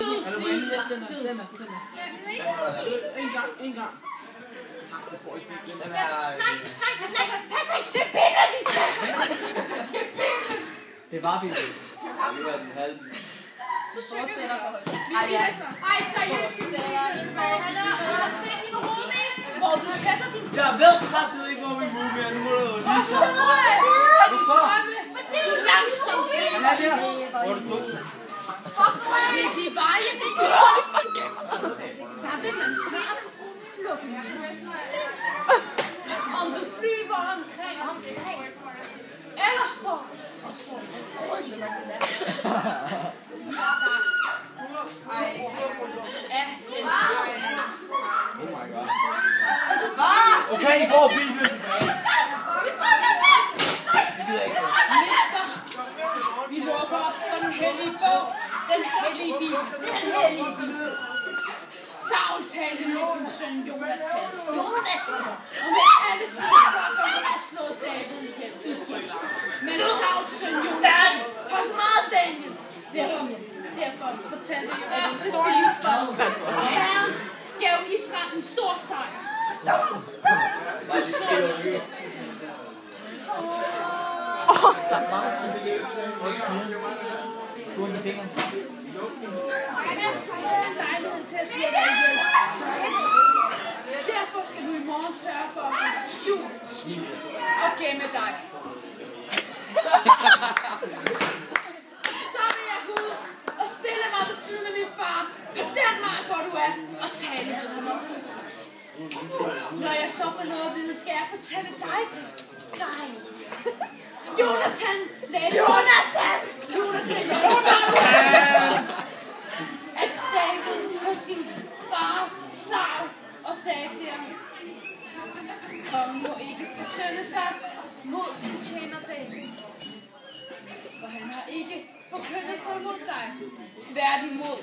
død snil. En gang. Nej, Patrick, det er Peter, de Det var vi. så fortsætter for højt. Ej, seriøst, vi sætter i tilbage. Hvor du sætter din... Jeg ved kraftigt ikke, hvor min movie er. Nu må du lige så. Hvorfor? Du er langsomt. Hvad er det her? Hvor er du dum? Det er bare, jeg kan ikke der vil man snart lukke mig. Om du flyver omkring, eller står og står. Okay, I får bilen tilbage. Mister, vi lukker op for den hellige bog, den hellige bil, den hellige bil. Saul talte med sin søn Jonathan. Og med alle sine flokker har slået David ihjel. Men Sauls søn Jonathan holdt meget Daniel. Derfor fortalte Jonathan stor Israel. Herren gav Israel en stor sejr. Du så det. Lejligheden til at slå dig ihjel. Derfor skal du i morgen sørge for at skjule og gemme dig. Så vil jeg gå ud og stille mig ved siden af min far på den vej, hvor du er, og tale med ham om det. Når jeg så får noget at vide, skal jeg fortælle dig. Jonathan lagde at David på sin far Saul og sagde til ham, kongen må ikke forsønde sig mod sin tjener David, for han har ikke forkyndet sig mod dig. Tværtimod